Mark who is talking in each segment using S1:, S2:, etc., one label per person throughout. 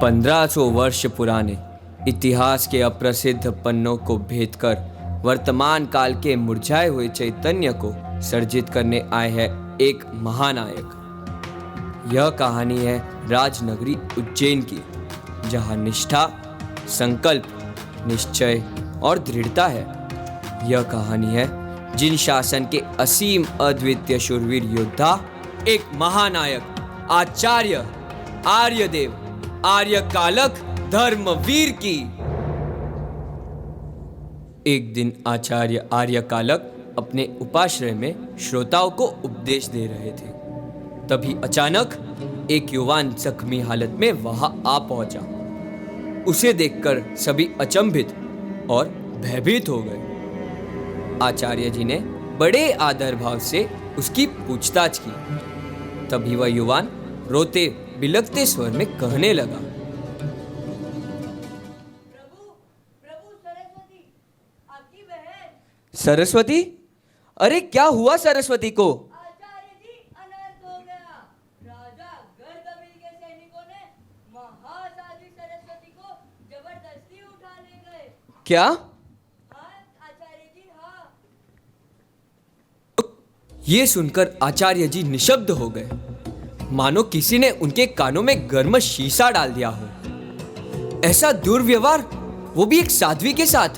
S1: 1500 वर्ष पुराने इतिहास के अप्रसिद्ध पन्नों को भेद कर वर्तमान काल के मुरझाए हुए चैतन्य को सर्जित करने आए हैं एक महानायक। यह कहानी है राजनगरी उज्जैन की, जहां निष्ठा, संकल्प, निश्चय और दृढ़ता है। यह कहानी है जिन शासन के असीम अद्वितीय शूरवीर योद्धा, एक महानायक आचार्य आर्यदेव आर्यकालक धर्मवीर की। एक दिन आचार्य आर्यकालक अपने उपाश्रय में श्रोताओं को उपदेश दे रहे थे। तभी अचानक एक युवान जख्मी हालत में वहां आ पहुंचा। उसे देखकर सभी अचंभित और भयभीत हो गए। आचार्य जी ने बड़े आदर भाव से उसकी पूछताछ की। तभी वह युवान रोते बिलखते स्वर में कहने लगा, सरस्वती, अरे क्या हुआ सरस्वती को?
S2: आचार्य जी, अनर्थ हो गया। राजा गर्दबिल के सैनिकों ने महासाध्वी सरस्वती को जबरदस्ती उठा ले गए।
S1: क्या?
S2: हाँ आचार्य जी, हाँ।
S1: ये सुनकर आचार्य जी निशब्द हो गए, मानो किसी ने उनके कानों में गर्म शीशा डाल दिया हो। ऐसा दुर्व्यवहार, वो भी एक साध्वी के साथ,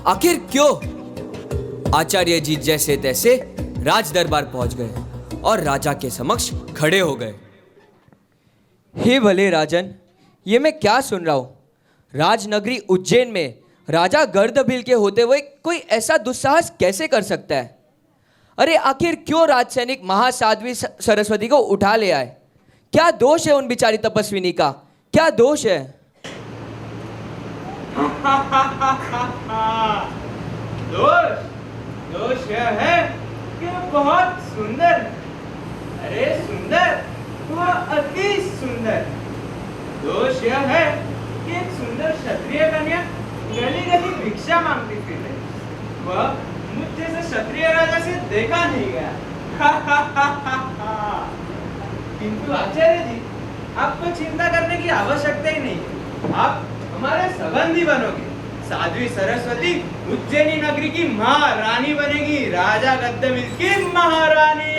S1: आखिर क्यों? आचार्य जी जैसे तैसे राज दरबार पहुंच गए और राजा के समक्ष खड़े हो गए। हे भले राजन, ये मैं क्या सुन रहा हूं? राजनगरी उज्जैन में राजा गर्दभील के होते हुए कोई ऐसा दुस्साहस कैसे कर सकता है? अरे आखिर क्यों राजसैनिक महासाध्वी सरस्वती को उठा ले आए? क्या दोष है उन बिचारी तपस्विनी का? क्या दोष है?
S3: दोष यह है कि बहुत सुंदर, अरे सुंदर, वह अति सुंदर। दोष यह है कि एक सुंदर क्षत्रिय कन्या गली गली भिक्षा मांगती फिर रही। वह मुझ जैसे क्षत्रिय राजा से देखा नहीं गया। किंतु आचार्य जी, आपको चिंता करने की आवश्यकता ही नहीं। आप हमारे संबंधी बनोगे। साध्वी सरस्वती उज्जैनी नगरी की महारानी बनेगी, राजा गर्दबिल की महारानी।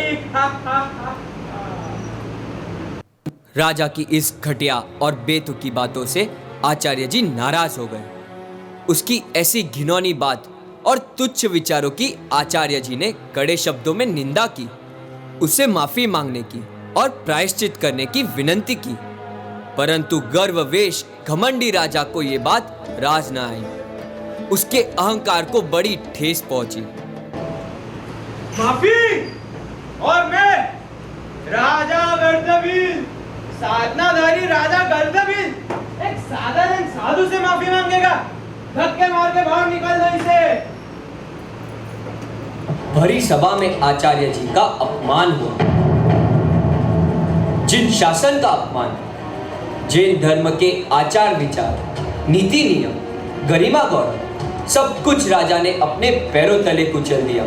S1: राजा की इस घटिया और बेतुकी बातों से आचार्य जी नाराज हो गए। उसकी ऐसी घिनौनी बात और तुच्छ विचारों की आचार्य जी ने कड़े शब्दों में निंदा की। उससे माफी मांगने की और प्रायश्चित करने की विनती की, परंतु गर्ववेश घमंडी राजा को यह बात राज न आई। उसके अहंकार को बड़ी ठेस पहुंची।
S3: माफी? और मैं राजा गर्दबिल, साधनाधारी राजा गर्दबिल, एक साधारण साधु से माफी मांगेगा? धक्के मार के बाहर निकल दो इसे।
S1: भरी सभा में आचार्य जी का अपमान हुआ। जिन शासन का अपमान, जैन धर्म के आचार विचार, नीति नियम, गरिमा गौरव, सब कुछ राजा ने अपने पैरों तले कुचल दिया।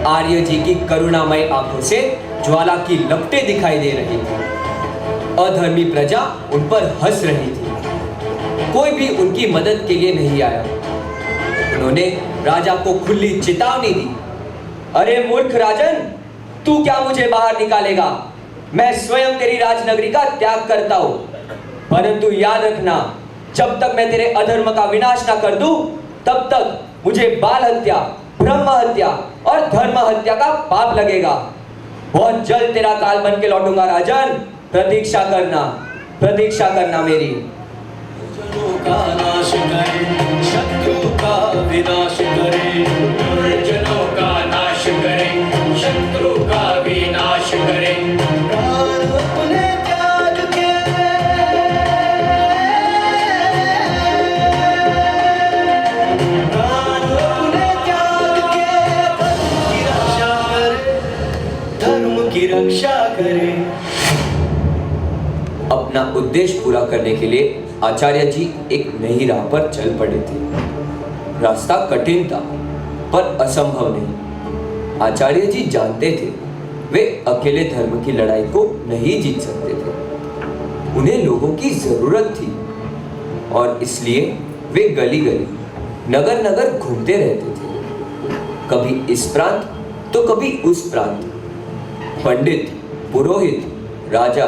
S1: आर्य जी की करुणामय आंखों से ज्वाला की लपटें दिखाई दे रही थी। अधर्मी प्रजा उन पर हंस रही थी। कोई भी उनकी मदद के लिए नहीं आया। उन्होंने राजा को खुली चेतावनी दी, अरे मूर्ख राजन, तू क्या मुझे बाहर निकालेगा? मैं स्वयं तेरी राजनगरी का त्याग करता हूं, परंतु याद रखना, जब तक मैं तेरे अधर्म का विनाश ना कर दूं, तब तक मुझे बाल हत्या, ब्रह्म हत्या और धर्म हत्या का पाप लगेगा। बहुत जल्द तेरा काल बन के लौटूंगा राजन, प्रतीक्षा करना मेरी।
S4: दुर्जनों का नाश करे, शत्रु का विनाश करे, दुर्जनों का नाश करे, शत्रु का विनाश करे। प्राण अपने त्याग के, प्राण अपने त्याग के, धर्म की रक्षा करे।
S1: अपना उद्देश्य पूरा करने के लिए आचार्य जी एक नई राह पर चल पड़े थे। रास्ता कठिन था, पर असंभव नहीं। आचार्य जी जानते थे वे अकेले धर्म की लड़ाई को नहीं जीत सकते थे। उन्हें लोगों की जरूरत थी और इसलिए वे गली गली नगर नगर घूमते रहते थे, कभी इस प्रांत तो कभी उस प्रांत। पंडित, पुरोहित, राजा,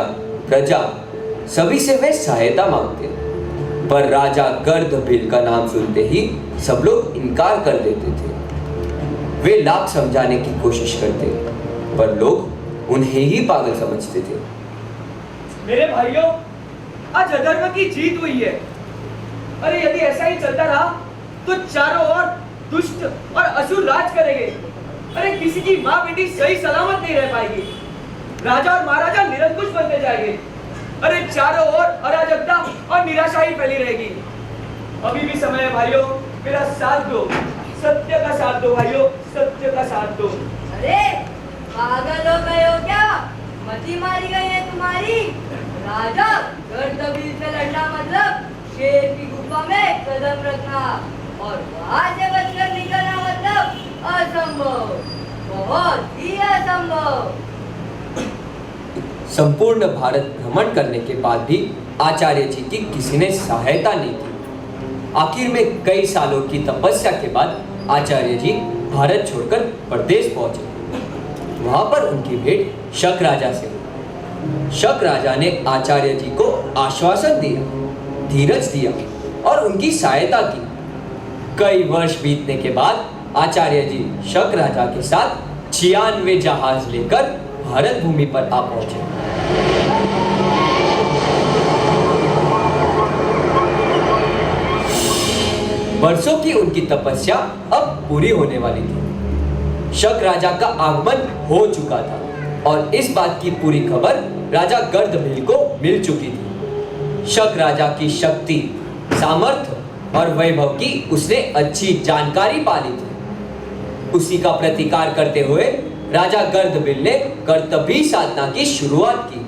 S1: प्रजा सभी से वे सहायता मांगते, पर राजा गर्दभील का नाम सुनते ही सब लोग इनकार कर देते थे। वे लाख समझाने की कोशिश करते, पर लोग उन्हें ही पागल समझते थे।
S3: मेरे भाइयों, आज अधर्म की जीत हुई है। अरे यदि ऐसा ही चलता रहा तो चारों ओर दुष्ट और असुर राज करेंगे। अरे किसी की माँ बेटी सही सलामत नहीं रह पाएगी। राजा और महाराजा निरंकुश बनते जाएंगे। अरे चारों ओर अराजकता और निराशा ही फैली रहेगी। अभी भी समय है भाइयों, मेरा साथ दो, सत्य का साथ दो भाइयों, सत्य का साथ दो।
S2: अरे पागल हो गए हो क्या? मती मारी गई है तुम्हारी। राजा गर्दभील से लड़ना मतलब शेर की गुफा में कदम रखना और वहां से बचकर निकलना मतलब असंभव, बहुत ही असंभव।
S1: संपूर्ण भारत भ्रमण करने के बाद भी आचार्य जी की किसी ने सहायता नहीं की। आखिर में कई सालों की तपस्या के बाद आचार्य जी भारत छोड़कर परदेश पहुंचे। वहां पर उनकी भेंट शक राजा से हुई। शक राजा ने आचार्य जी को आश्वासन दिया, धीरज दिया और उनकी सहायता की। कई वर्ष बीतने के बाद आचार्य जी शक राजा के साथ 96 जहाज लेकर भारत भूमि पर आ पहुंचे। वर्षों की उनकी तपस्या अब पूरी होने वाली थी। शक राजा का आगमन हो चुका था और इस बात की पूरी खबर राजा गर्दभील को मिल चुकी थी। शक राजा की शक्ति, सामर्थ्य और वैभव की उसने अच्छी जानकारी पा ली थी। उसी का प्रतिकार करते हुए राजा गर्दभील ने कर्तव्य साधना की शुरुआत की।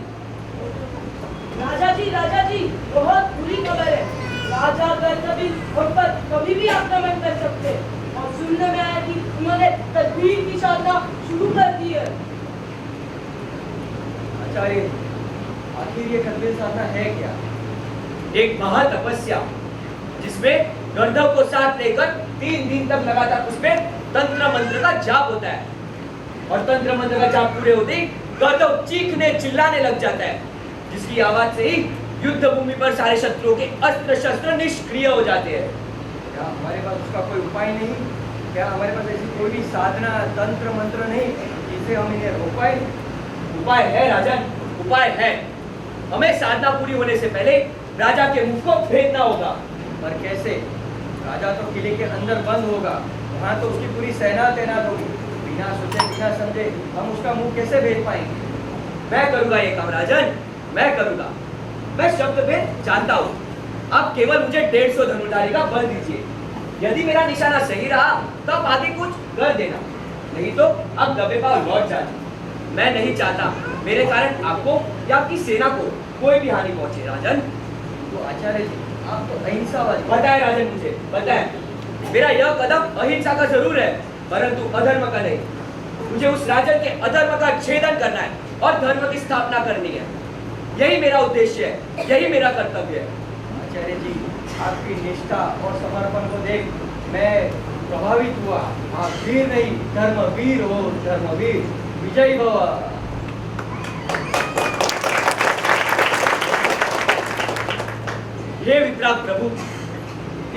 S5: राजा जी, बहुत बुरी खबर है। राजा गर्दभील हम पर कभी भी आक्रमण कर सकते हैं और सुनने में आया कि उन्होंने तदबीर की साधना शुरू कर दी है।
S3: आचार्य, आखिर ये तदबीर साधना है क्या? एक महातपस्या जिसमें गर्दभ को साथ लेकर 3 दिन तक लगातार उसमें तंत्र मंत्र का जाप होता है और तंत्र मंत्र का जाप पूरे होते ही गर्दभ चीखने चिल्लाने लग जाता है, जिसकी आवाज से ही युद्ध भूमि पर सारे शत्रुओं के अस्त्र शस्त्र निष्क्रिय हो जाते हैं। क्या हमारे पास उसका कोई उपाय नहीं? क्या हमारे पास ऐसी कोई भी साधना, तंत्र मंत्र नहीं जिससे हम इन्हें रोक पाए? उपाय है राजन, उपाय है। हमें साधना पूरी होने से पहले राजा के मुख को भेदना होगा। पर कैसे? राजा तो किले के अंदर बंद होगा, वहां तो उसकी पूरी सेना तैनात होगी। बिना सोचे बिना समझे हम उसका मुंह कैसे भेद पाएंगे? मैं करूंगा ये काम राजन, मैं करूंगा। मैं शब्द भेद जानता हूँ। आप केवल मुझे 150 धनुधारी का बल दीजिए। यदि मेरा निशाना सही रहा तब आगे कुछ कर देना, नहीं तो अब दबे पांव लौट जाना। मैं नहीं चाहता मेरे कारण आपको या आपकी सेना को कोई भी हानि पहुंचे राजन। तो आचार्य जी, आप तो अहिंसावादी। बताए राजन, मुझे बताए। मेरा यह कदम अहिंसा का जरूर है, परंतु अधर्म का नहीं। मुझे उस राजन के अधर्म का छेदन करना है और धर्म की स्थापना करनी है। यही मेरा उद्देश्य है, यही मेरा कर्तव्य है। आचार्य जी, आपकी निष्ठा और समर्पण को देख मैं प्रभावित हुआ। आप वीर नहीं, धर्मवीर हो, धर्मवीर। विजयी भव। हे वितराग प्रभु,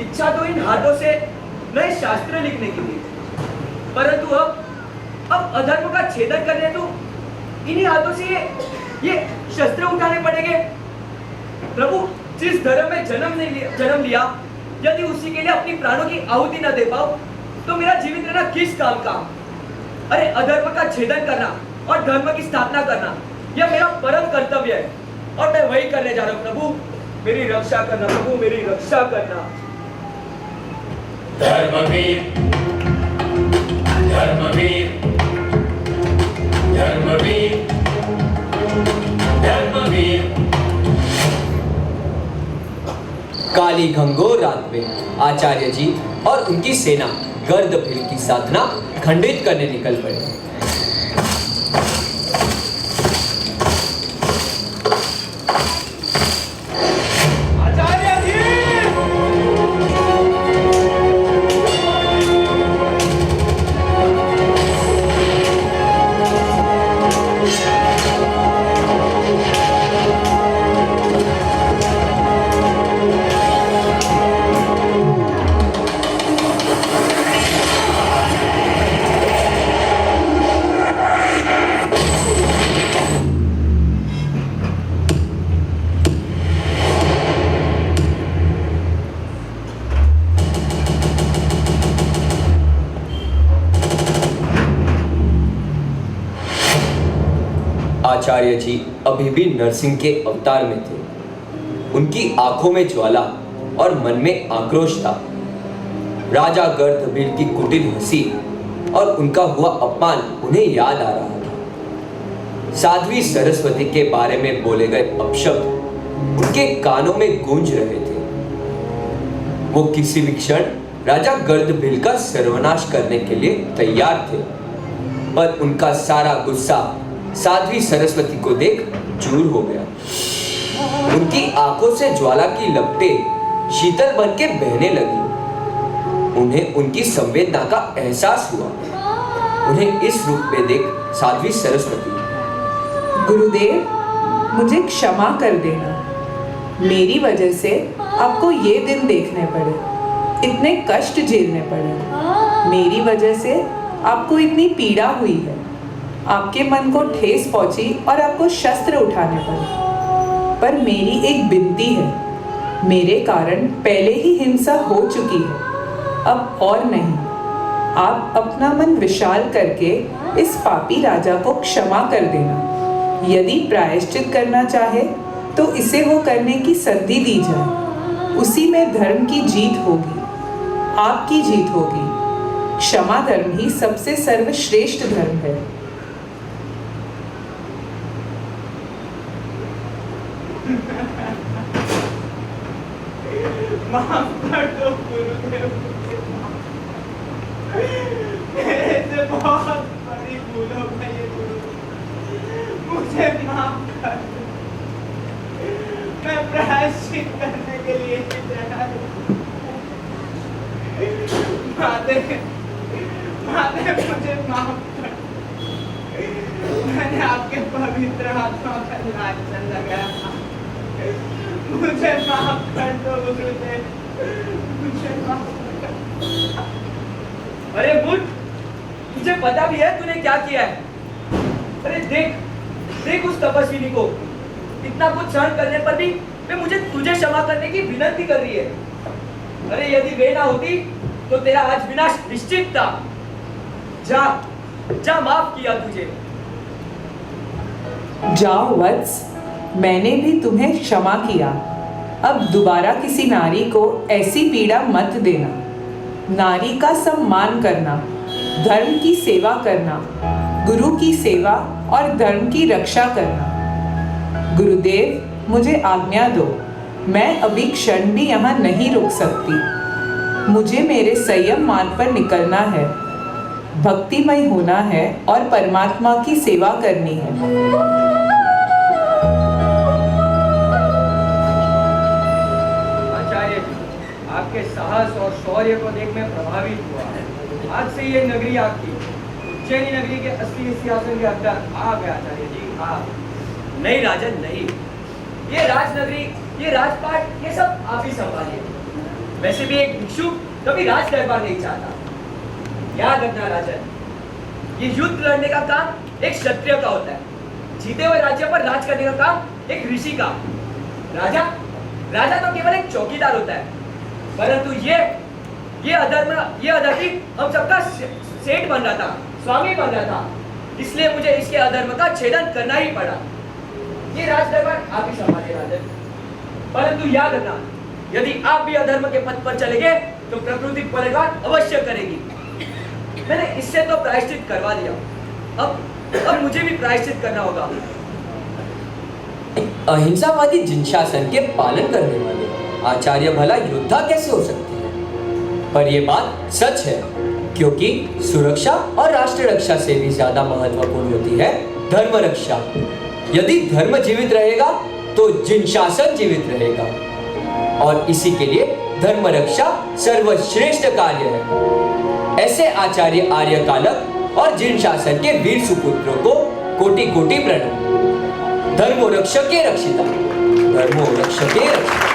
S3: इच्छा तो इन हाथों से नए शास्त्र लिखने की थी, परंतु अब अधर्म का छेदन करने तो इन्हीं हाथों से ये शस्त्र उठाने पड़ेंगे। प्रभु, जिस धर्म में जन्म लिया, यदि उसी के लिए अपनी प्राणों की आहुति न दे पाऊं तो मेरा जीवित रहना किस काम का? अरे अधर्म का छेदन करना और धर्म की स्थापना करना यह मेरा परम कर्तव्य है और मैं वही करने जा रहा हूं। प्रभु, मेरी रक्षा करना। प्रभु, मेरी रक्षा करना।
S4: धर्मवीर, धर्मवीर, धर्मवीर, धर्मवीर।
S1: काली घंघोर रात में आचार्य जी और उनकी सेना गर्दभील की साधना खंडित करने निकल पड़े। आचार्य जी अभी भी नरसिंह के अवतार में थे। उनकी आंखों में ज्वाला और मन में आक्रोश था। राजा गर्दभील की कुटिल हंसी और उनका हुआ अपमान उन्हें याद आ रहा था। साध्वी सरस्वती के बारे में बोले गए अपशब्द उनके कानों में गूंज रहे थे। वो किसी भी क्षण राजा गर्दभील का सर्वनाश करने के लिए तैयार थे, पर उनका सारा गुस्सा साध्वी सरस्वती को देख चूर हो गया। उनकी आंखों से ज्वाला की लपटें शीतल बन के बहने लगी। उन्हें उनकी संवेदना का एहसास हुआ। उन्हें इस रूप में देख साध्वी सरस्वती,
S6: गुरुदेव, मुझे क्षमा कर देना। मेरी वजह से आपको ये दिन देखने पड़े, इतने कष्ट झेलने पड़े। मेरी वजह से आपको इतनी पीड़ा हुई है। आपके मन को ठेस पहुंची और आपको शस्त्र उठाने पड़े। पर मेरी एक विनती है, मेरे कारण पहले ही हिंसा हो चुकी है, अब और नहीं। आप अपना मन विशाल करके इस पापी राजा को क्षमा कर देना। यदि प्रायश्चित करना चाहे तो इसे वो करने की संधि दी जाए। उसी में धर्म की जीत होगी, आपकी जीत होगी। क्षमा धर्म ही सबसे सर्वश्रेष्ठ धर्म है।
S3: माफ कर दो गुरुदेव, मेरे से बहुत बड़ी भूल हो गई है गुरु, मुझे माफ कर दो। मैं प्रायश्चित करने के लिए तैयार हूँ। माते मुझे माफ कर दो। मैंने आपके पवित्र हाथों का लांछन लगाया था। मुझे माफ कर दो गुरुदेव, मुझे माफ कर दो।
S1: अरे मूर्ख, तुझे पता भी है तूने क्या किया है? अरे देख, देख उस तपस्विनी को, इतना कुछ सहन करने पर भी वे मुझे तुझे क्षमा करने की विनती कर रही है। अरे यदि वे ना होती तो तेरा आज विनाश निश्चित था। जा, जा, माफ किया तुझे।
S6: जाओ वत्स, मैंने भी तुम्हें क्षमा किया। अब दोबारा किसी नारी को ऐसी पीड़ा मत देना। नारी का सम्मान करना, धर्म की सेवा करना, गुरु की सेवा और धर्म की रक्षा करना। गुरुदेव, मुझे आज्ञा दो। मैं अभी क्षण भी यहाँ नहीं रुक सकती। मुझे मेरे संयम मार्ग पर निकलना है, भक्तिमय होना है और परमात्मा की सेवा करनी है।
S1: आचार्य जी, आपके साहस और शौर्य को देख मैं प्रभावित हुआ। आज से ये नगरी आपकी, उज्जैनी नगरी के असली सिंहासन के अंदर आ गया आचार्य जी। हाँ, नहीं राजन नहीं, ये राजनगरी, ये राजपाट, ये सब आप ही संभालिए। वैसे भी एक भिक्षु कभी राज दरबार नहीं चाहता। याद रखना राजन, ये युद्ध लड़ने का काम एक क्षत्रिय का होता है। जीते हुए राज्य पर राज करने का काम एक ऋषि का। राजा, राजा तो केवल एक चौकीदार होता है, परंतु ये अधर्मी हम सबका सेठ बन रहा था, स्वामी बन रहा था। इसलिए मुझे इसके अधर्म का छेदन करना ही पड़ा। ये राज दरबार आप ही संभाले राजन। परंतु याद रखना, यदि आप भी अधर्म के पथ पर चले गए तो प्रकृति पलटवार अवश्य करेगी। मैंने इससे तो प्रायश्चित करवा दिया, अब मुझे भी प्रायश्चित करना होगा। अहिंसावादी जिनशासन के पालन करने वाले आचार्य भला योद्धा कैसे हो सकते हैं? पर यह बात सच है, क्योंकि सुरक्षा और राष्ट्र रक्षा से भी ज्यादा महत्वपूर्ण होती है धर्म रक्षा। यदि धर्म जीवित रहेगा तो जिनशासन जीवित रहेगा, और इसी के लिए धर्म रक्षा सर्वश्रेष्ठ कार्य है। ऐसे आचार्य आर्यकालक और जिनशासन के वीर सुपुत्रों को कोटि कोटि प्रणाम। धर्मो रक्षके रक्षिता, धर्मो रक्षके रक्षिता।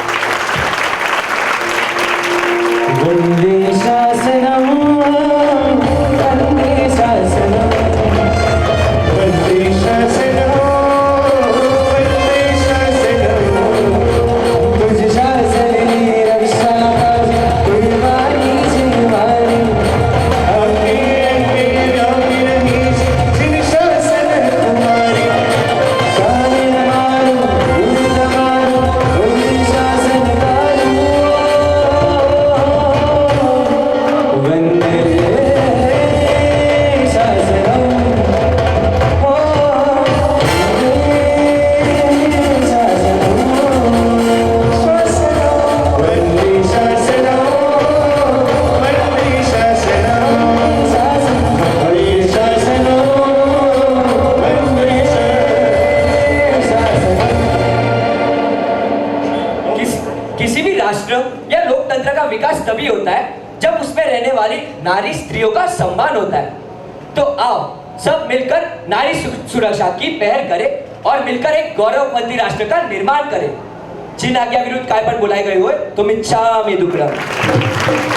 S4: वंदे शासनम, वंदे शासनम, वंदे शासनम, वंदे शासनम। तुझ शासन ने रक्षा कुर्बानी जिनवारी, अपने जिन शासन तुम्हारी।
S1: विकास तभी होता है जब उसमें रहने वाली नारी स्त्रियों का सम्मान होता है। तो आओ सब मिलकर नारी सुरक्षा की पहल करें और मिलकर एक गौरववंती राष्ट्र का निर्माण करें। जिन आज्ञा विरुद्ध काय पर बुलाए गए हुए तुम इच्छा में दुक्कड़म।